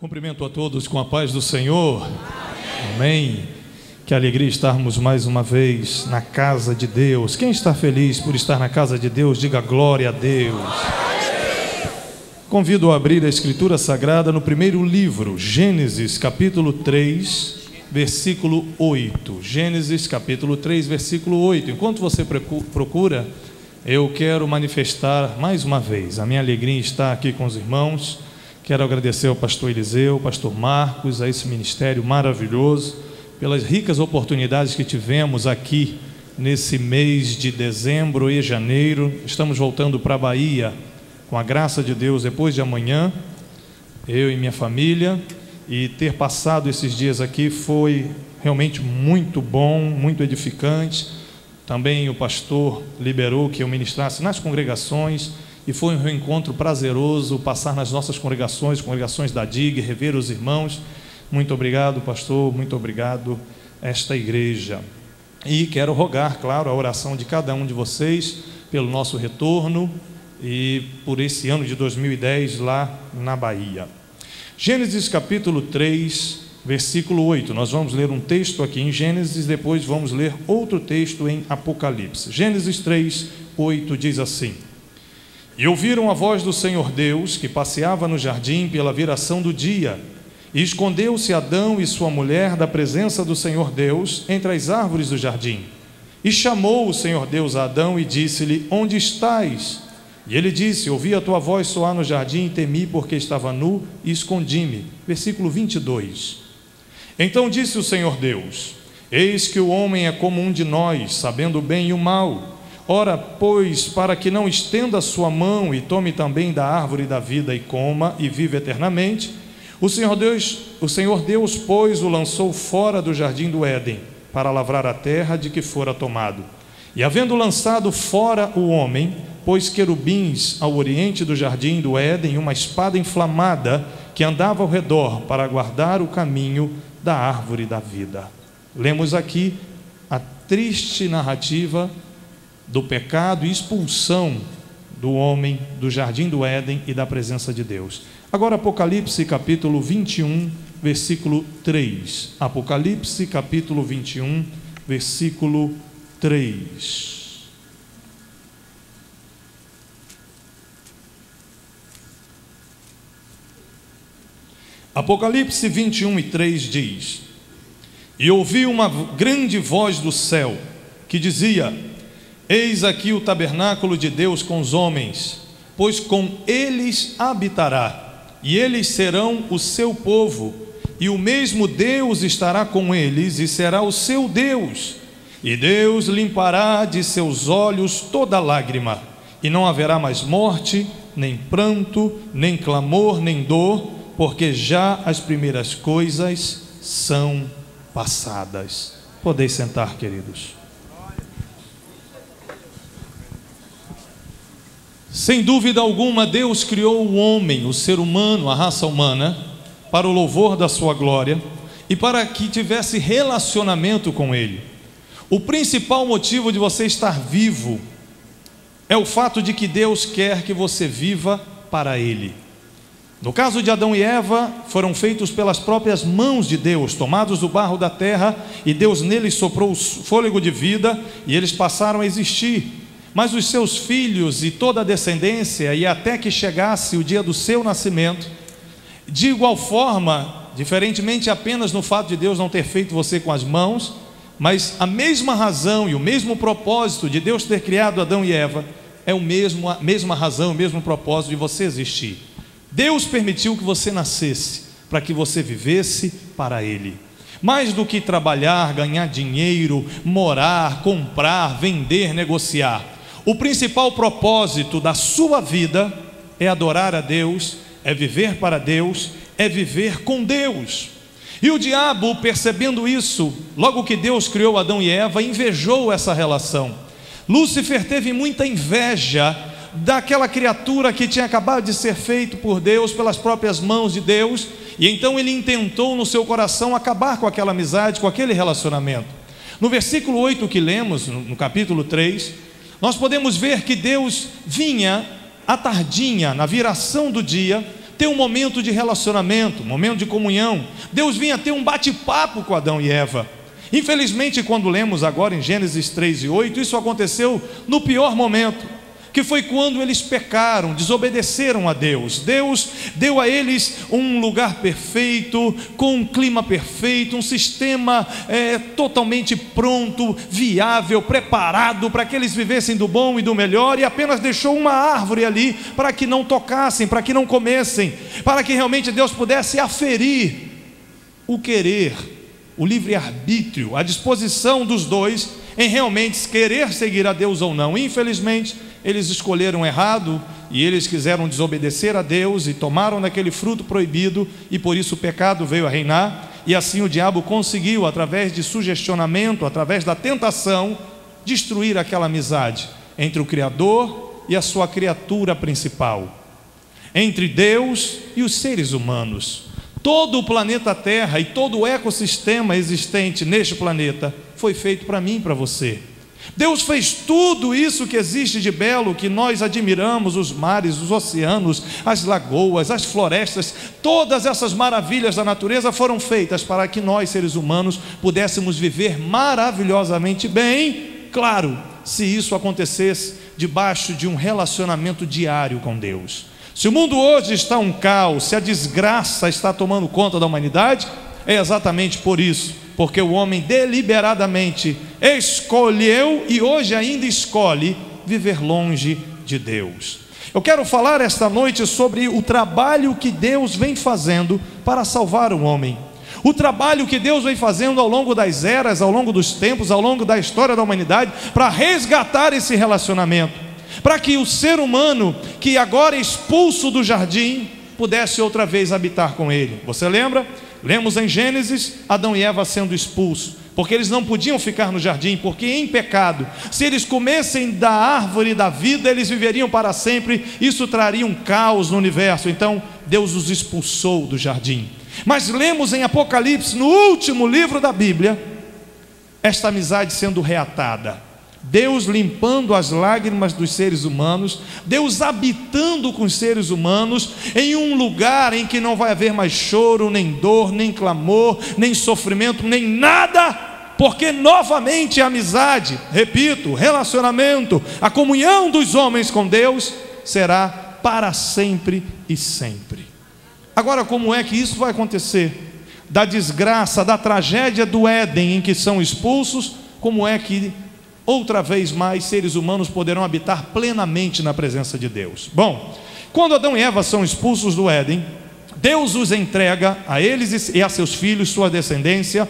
Cumprimento a todos com a paz do Senhor. Amém. Amém. Que alegria estarmos mais uma vez na casa de Deus. Quem está feliz por estar na casa de Deus, diga glória a Deus. Amém. Convido a abrir a Escritura Sagrada no primeiro livro, Gênesis capítulo 3, versículo 8. Gênesis capítulo 3, versículo 8. Enquanto você procura, eu quero manifestar mais uma vez a minha alegria em estar aqui com os irmãos. Quero agradecer ao pastor Eliseu, ao pastor Marcos, a esse ministério maravilhoso, pelas ricas oportunidades que tivemos aqui nesse mês de dezembro e janeiro. Estamos voltando para a Bahia, com a graça de Deus, depois de amanhã, eu e minha família, e ter passado esses dias aqui foi realmente muito bom, muito edificante. Também o pastor liberou que eu ministrasse nas congregações, e foi um reencontro prazeroso passar nas nossas congregações da DIG, rever os irmãos. Muito obrigado, pastor, muito obrigado esta igreja. E quero rogar, claro, a oração de cada um de vocês pelo nosso retorno e por esse ano de 2010 lá na Bahia. Gênesis capítulo 3, versículo 8. Nós vamos ler um texto aqui em Gênesis, depois vamos ler outro texto em Apocalipse. Gênesis 3, 8 diz assim: E ouviram a voz do Senhor Deus, que passeava no jardim pela viração do dia, e escondeu-se Adão e sua mulher da presença do Senhor Deus entre as árvores do jardim. E chamou o Senhor Deus a Adão e disse-lhe: Onde estás? E ele disse: Ouvi a tua voz soar no jardim e temi, porque estava nu e escondi-me. Versículo 22. Então disse o Senhor Deus: Eis que o homem é como um de nós, sabendo o bem e o mal. Ora, pois, para que não estenda a sua mão e tome também da árvore da vida e coma e vive eternamente, o Senhor Deus, pois, o lançou fora do jardim do Éden, para lavrar a terra de que fora tomado. E havendo lançado fora o homem, pôs querubins ao oriente do jardim do Éden, uma espada inflamada que andava ao redor para guardar o caminho da árvore da vida. Lemos aqui a triste narrativa do pecado e expulsão do homem do jardim do Éden e da presença de Deus. Agora Apocalipse capítulo 21, versículo 3. Apocalipse capítulo 21, versículo 3. Apocalipse 21 e 3 diz: E ouvi uma grande voz do céu que dizia: Eis aqui o tabernáculo de Deus com os homens, pois com eles habitará, e eles serão o seu povo, e o mesmo Deus estará com eles, e será o seu Deus, e Deus limpará de seus olhos toda lágrima, e não haverá mais morte, nem pranto, nem clamor, nem dor, porque já as primeiras coisas são passadas. Podeis sentar, queridos. Sem dúvida alguma, Deus criou o homem, o ser humano, a raça humana, para o louvor da sua glória e para que tivesse relacionamento com Ele. O principal motivo de você estar vivo é o fato de que Deus quer que você viva para Ele. No caso de Adão e Eva, foram feitos pelas próprias mãos de Deus, tomados do barro da terra, e Deus neles soprou o fôlego de vida e eles passaram a existir. Mas os seus filhos e toda a descendência, e até que chegasse o dia do seu nascimento, de igual forma, diferentemente apenas no fato de Deus não ter feito você com as mãos, mas a mesma razão e o mesmo propósito de Deus ter criado Adão e Eva, é a mesma razão, o mesmo propósito de você existir. Deus permitiu que você nascesse, para que você vivesse para Ele. Mais do que trabalhar, ganhar dinheiro, morar, comprar, vender, negociar, o principal propósito da sua vida é adorar a Deus, é viver para Deus, é viver com Deus. E o diabo, percebendo isso, logo que Deus criou Adão e Eva, invejou essa relação. Lúcifer teve muita inveja daquela criatura que tinha acabado de ser feito por Deus, pelas próprias mãos de Deus, e então ele intentou no seu coração acabar com aquela amizade, com aquele relacionamento. No versículo 8 que lemos, no capítulo 3, nós podemos ver que Deus vinha à tardinha, na viração do dia, ter um momento de relacionamento, um momento de comunhão. Deus vinha ter um bate-papo com Adão e Eva. Infelizmente, quando lemos agora em Gênesis 3:8, isso aconteceu no pior momento, que foi quando eles pecaram, desobedeceram a Deus. Deus deu a eles um lugar perfeito, com um clima perfeito, um sistema totalmente pronto, viável, preparado para que eles vivessem do bom e do melhor, e apenas deixou uma árvore ali para que não tocassem, para que não comessem, para que realmente Deus pudesse aferir o querer, o livre-arbítrio, a disposição dos dois em realmente querer seguir a Deus ou não. Infelizmente, eles escolheram errado e eles quiseram desobedecer a Deus e tomaram daquele fruto proibido, e por isso o pecado veio a reinar. E assim o diabo conseguiu, através de sugestionamento, através da tentação, destruir aquela amizade entre o Criador e a sua criatura principal, entre Deus e os seres humanos. Todo o planeta Terra e todo o ecossistema existente neste planeta foi feito para mim e para você. Deus fez tudo isso que existe de belo, que nós admiramos: os mares, os oceanos, as lagoas, as florestas. Todas essas maravilhas da natureza foram feitas para que nós, seres humanos, pudéssemos viver maravilhosamente bem, claro, se isso acontecesse debaixo de um relacionamento diário com Deus. Se o mundo hoje está um caos, se a desgraça está tomando conta da humanidade, é exatamente por isso, porque o homem deliberadamente escolheu e hoje ainda escolhe viver longe de Deus. Eu quero falar esta noite sobre o trabalho que Deus vem fazendo para salvar o homem. O trabalho que Deus vem fazendo ao longo das eras, ao longo dos tempos, ao longo da história da humanidade, para resgatar esse relacionamento, para que o ser humano, que agora é expulso do jardim, pudesse outra vez habitar com ele. Você lembra? Lemos em Gênesis, Adão e Eva sendo expulsos, porque eles não podiam ficar no jardim, porque em pecado, se eles comessem da árvore da vida, eles viveriam para sempre. Isso traria um caos no universo. Então Deus os expulsou do jardim. Mas lemos em Apocalipse, no último livro da Bíblia, esta amizade sendo reatada, Deus limpando as lágrimas dos seres humanos, Deus habitando com os seres humanos em um lugar em que não vai haver mais choro, nem dor, nem clamor, nem sofrimento, nem nada, porque novamente a amizade, repito, relacionamento, a comunhão dos homens com Deus será para sempre e sempre. Agora, como é que isso vai acontecer? Da desgraça, da tragédia do Éden em que são expulsos, como é que outra vez mais seres humanos poderão habitar plenamente na presença de Deus? Bom, quando Adão e Eva são expulsos do Éden, Deus os entrega a eles e a seus filhos, sua descendência,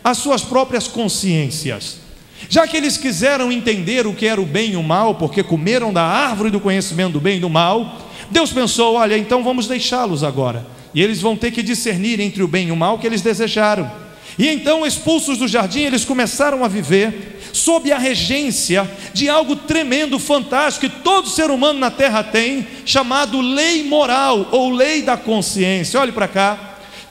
as suas próprias consciências. Já que eles quiseram entender o que era o bem e o mal, porque comeram da árvore do conhecimento do bem e do mal, Deus pensou: olha, então vamos deixá-los agora, e eles vão ter que discernir entre o bem e o mal que eles desejaram. E então, expulsos do jardim, eles começaram a viver sob a regência de algo tremendo, fantástico, que todo ser humano na terra tem, chamado lei moral, ou lei da consciência. Olhe para cá.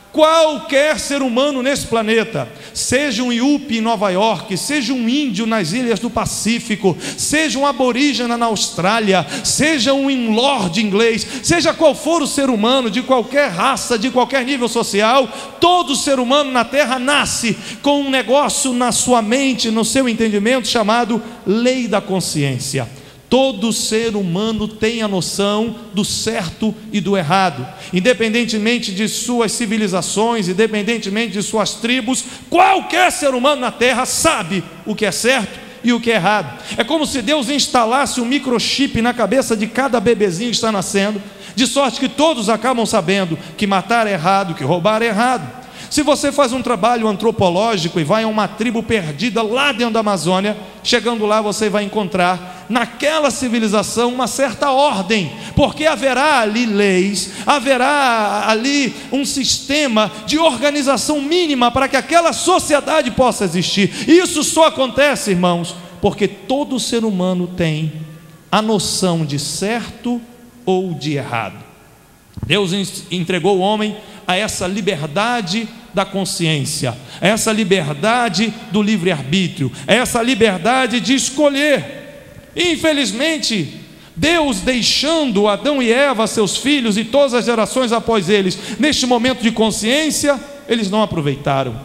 Qualquer ser humano nesse planeta, seja um Yuppie em Nova York, seja um índio nas ilhas do Pacífico, seja um aborígena na Austrália, seja um lord inglês, seja qual for o ser humano, de qualquer raça, de qualquer nível social, todo ser humano na terra nasce com um negócio na sua mente, no seu entendimento, chamado lei da consciência. Todo ser humano tem a noção do certo e do errado, independentemente de suas civilizações, independentemente de suas tribos. Qualquer ser humano na terra sabe o que é certo e o que é errado. É como se Deus instalasse um microchip na cabeça de cada bebezinho que está nascendo, de sorte que todos acabam sabendo que matar é errado, que roubar é errado. Se você faz um trabalho antropológico e vai a uma tribo perdida lá dentro da Amazônia, chegando lá você vai encontrar naquela civilização uma certa ordem, porque haverá ali leis, haverá ali um sistema de organização mínima para que aquela sociedade possa existir. E isso só acontece, irmãos, porque todo ser humano tem a noção de certo ou de errado. Deus entregou o homem a essa liberdade da consciência, a essa liberdade do livre-arbítrio, a essa liberdade de escolher. Infelizmente, Deus deixando Adão e Eva, seus filhos e todas as gerações após eles, neste momento de consciência, eles não aproveitaram.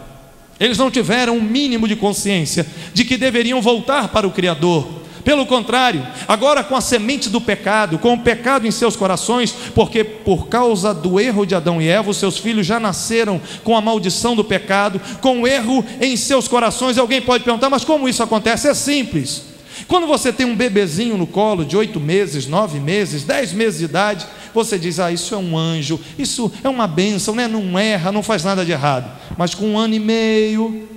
Eles não tiveram um mínimo de consciência de que deveriam voltar para o Criador. Pelo contrário, agora com a semente do pecado, com o pecado em seus corações, porque por causa do erro de Adão e Eva, os seus filhos já nasceram com a maldição do pecado, com o erro em seus corações. Alguém pode perguntar, mas como isso acontece? É simples. Quando você tem um bebezinho no colo de 8 meses, 9 meses, 10 meses de idade, você diz, isso é um anjo, isso é uma bênção, né? Não erra, não faz nada de errado. Mas com 1 ano e meio,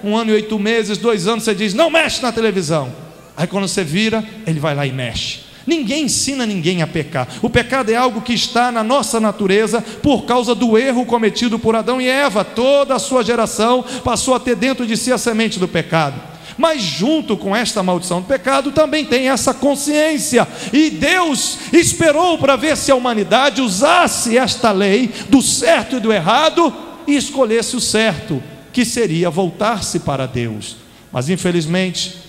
1 ano e 8 meses, 2 anos, você diz, não mexe na televisão. Aí quando você vira, ele vai lá e mexe. Ninguém ensina ninguém a pecar. O pecado é algo que está na nossa natureza por causa do erro cometido por Adão e Eva. Toda a sua geração passou a ter dentro de si a semente do pecado. Mas junto com esta maldição do pecado também tem essa consciência, e Deus esperou para ver se a humanidade usasse esta lei do certo e do errado e escolhesse o certo, que seria voltar-se para Deus. Mas infelizmente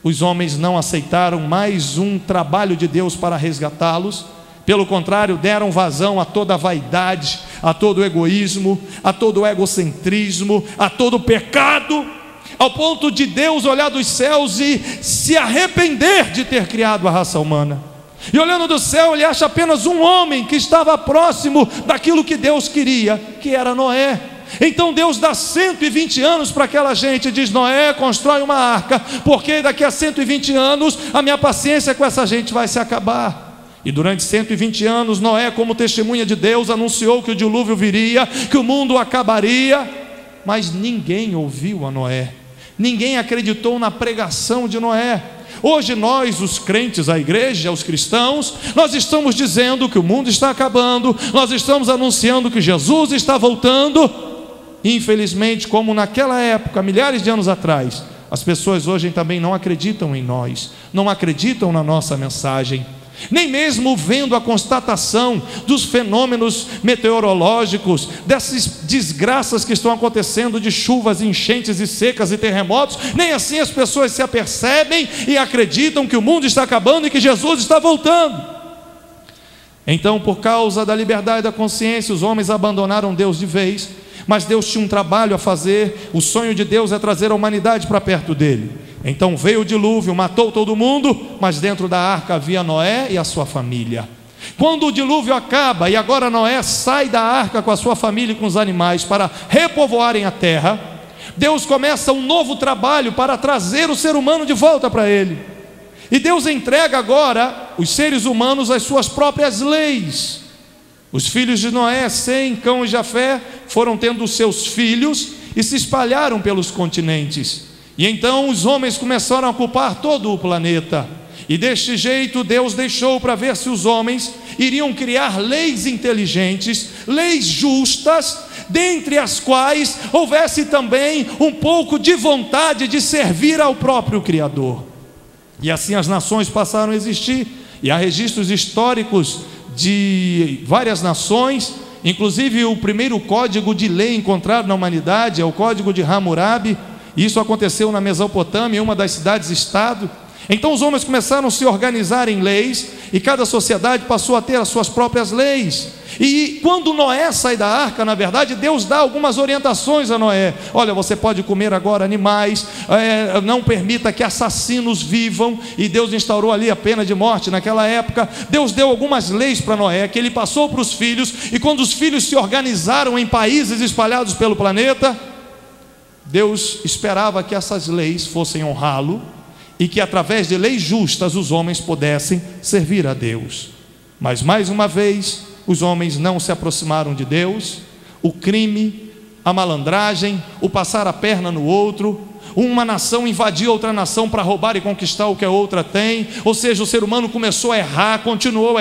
os homens não aceitaram mais um trabalho de Deus para resgatá-los. Pelo contrário, deram vazão a toda a vaidade, a todo o egoísmo, a todo o egocentrismo, a todo o pecado, ao ponto de Deus olhar dos céus e se arrepender de ter criado a raça humana. E olhando do céu, ele acha apenas um homem que estava próximo daquilo que Deus queria, que era Noé. Então Deus dá 120 anos para aquela gente e diz, Noé, constrói uma arca, porque daqui a 120 anos a minha paciência com essa gente vai se acabar. E durante 120 anos Noé, como testemunha de Deus, anunciou que o dilúvio viria, que o mundo acabaria, mas ninguém ouviu a Noé. Ninguém acreditou na pregação de Noé. Hoje nós, os crentes, a igreja, os cristãos, nós estamos dizendo que o mundo está acabando, nós estamos anunciando que Jesus está voltando. Infelizmente, como naquela época, milhares de anos atrás, as pessoas hoje também não acreditam em nós, não acreditam na nossa mensagem. Nem mesmo vendo a constatação dos fenômenos meteorológicos, dessas desgraças que estão acontecendo de chuvas, enchentes e secas e terremotos, nem assim as pessoas se apercebem e acreditam que o mundo está acabando e que Jesus está voltando. Então, por causa da liberdade da consciência, os homens abandonaram Deus de vez. Mas Deus tinha um trabalho a fazer. O sonho de Deus é trazer a humanidade para perto dele. Então veio o dilúvio, matou todo mundo, mas dentro da arca havia Noé e a sua família. Quando o dilúvio acaba e agora Noé sai da arca com a sua família e com os animais para repovoarem a terra, Deus começa um novo trabalho para trazer o ser humano de volta para ele. E Deus entrega agora os seres humanos às suas próprias leis. Os filhos de Noé, Sem, Cão e Jafé, foram tendo seus filhos e se espalharam pelos continentes. E então os homens começaram a ocupar todo o planeta. E deste jeito Deus deixou para ver se os homens iriam criar leis inteligentes, leis justas, dentre as quais houvesse também um pouco de vontade de servir ao próprio Criador. E assim as nações passaram a existir. E há registros históricos de várias nações, inclusive o primeiro código de lei encontrado na humanidade é o Código de Hammurabi. Isso aconteceu na Mesopotâmia, em uma das cidades-estado. Então os homens começaram a se organizar em leis, e cada sociedade passou a ter as suas próprias leis. E quando Noé sai da arca, na verdade, Deus dá algumas orientações a Noé. Olha, você pode comer agora animais, não permita que assassinos vivam. E Deus instaurou ali a pena de morte naquela época. Deus deu algumas leis para Noé, que ele passou para os filhos. E quando os filhos se organizaram em países espalhados pelo planeta, Deus esperava que essas leis fossem honrá-lo, e que através de leis justas os homens pudessem servir a Deus. Mas mais uma vez os homens não se aproximaram de Deus. O crime, a malandragem, o passar a perna no outro, uma nação invadiu outra nação para roubar e conquistar o que a outra tem. Ou seja, o ser humano começou a errar, continuou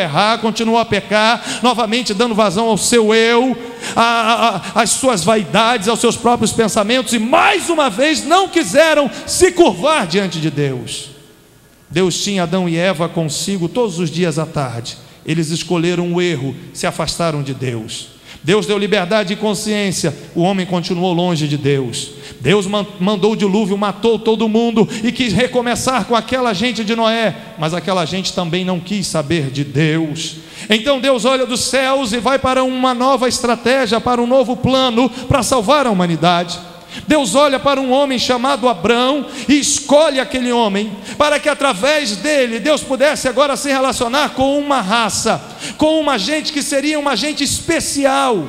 a pecar, novamente dando vazão ao seu eu, às suas vaidades, aos seus próprios pensamentos, e mais uma vez não quiseram se curvar diante de Deus. Deus tinha Adão e Eva consigo todos os dias à tarde. Eles escolheram o erro, se afastaram de Deus. Deus deu liberdade de consciência, o homem continuou longe de Deus. Deus mandou o dilúvio, matou todo mundo e quis recomeçar com aquela gente de Noé, mas aquela gente também não quis saber de Deus. Então Deus olha dos céus e vai para uma nova estratégia, para um novo plano para salvar a humanidade. Deus olha para um homem chamado Abrão e escolhe aquele homem para que através dele Deus pudesse agora se relacionar com uma raça, com uma gente que seria uma gente especial.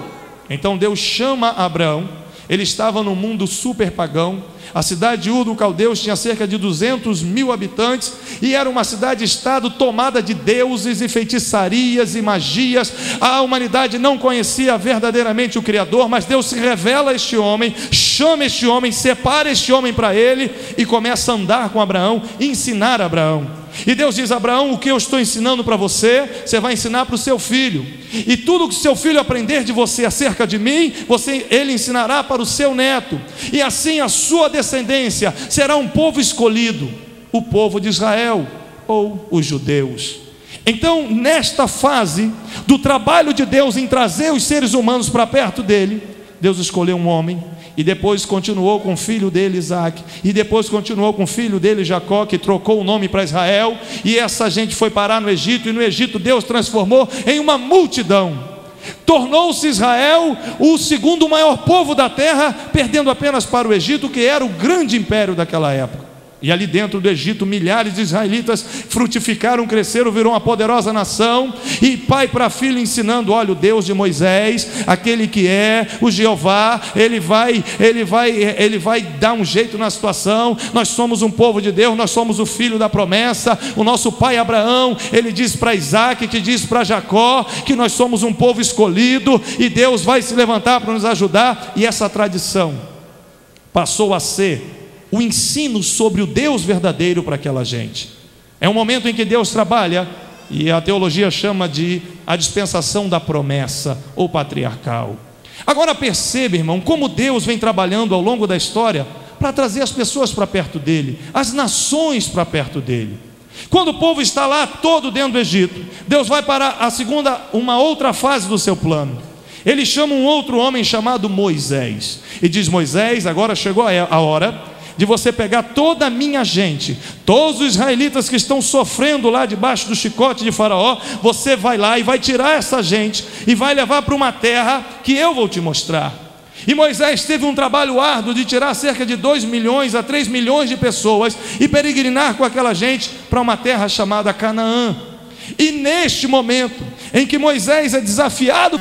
Então Deus chama Abrão. Ele estava num mundo super pagão. A cidade de Ur dos Caldeus tinha cerca de 200 mil habitantes e era uma cidade-estado tomada de deuses e feitiçarias e magias. A humanidade não conhecia verdadeiramente o Criador, mas Deus se revela a este homem, chama este homem, separa este homem para ele e começa a andar com Abraão, ensinar Abraão. E Deus diz: Abraão, o que eu estou ensinando para você, você vai ensinar para o seu filho, e tudo que seu filho aprender de você acerca de mim, ele ensinará para o seu neto, e assim a sua descendência será um povo escolhido, o povo de Israel, ou os judeus. Então, nesta fase do trabalho de Deus em trazer os seres humanos para perto dele, Deus escolheu um homem, e depois continuou com o filho dele Isaac, e depois continuou com o filho dele Jacó, que trocou o nome para Israel, e essa gente foi parar no Egito, e no Egito Deus transformou em uma multidão, tornou-se Israel o segundo maior povo da terra, perdendo apenas para o Egito, que era o grande império daquela época. E ali dentro do Egito, milhares de israelitas frutificaram, cresceram, virou uma poderosa nação. E pai para filho ensinando: olha, o Deus de Moisés, aquele que é o Jeová, ele vai dar um jeito na situação. Nós somos um povo de Deus, nós somos o filho da promessa. O nosso pai Abraão, ele diz para Isaac, que diz para Jacó, que nós somos um povo escolhido, e Deus vai se levantar para nos ajudar. E essa tradição passou a ser o ensino sobre o Deus verdadeiro para aquela gente. É um momento em que Deus trabalha, e a teologia chama de a dispensação da promessa, ou patriarcal. Agora perceba, irmão, como Deus vem trabalhando ao longo da história para trazer as pessoas para perto dele, as nações para perto dele. Quando o povo está lá todo dentro do Egito, Deus vai para uma outra fase do seu plano. Ele chama um outro homem chamado Moisés, e diz: Moisés, agora chegou a hora de você pegar toda a minha gente, todos os israelitas que estão sofrendo lá debaixo do chicote de Faraó. Você vai lá e vai tirar essa gente e vai levar para uma terra que eu vou te mostrar. E Moisés teve um trabalho árduo de tirar cerca de 2 milhões a 3 milhões de pessoas e peregrinar com aquela gente para uma terra chamada Canaã. E neste momento em que Moisés é desafiado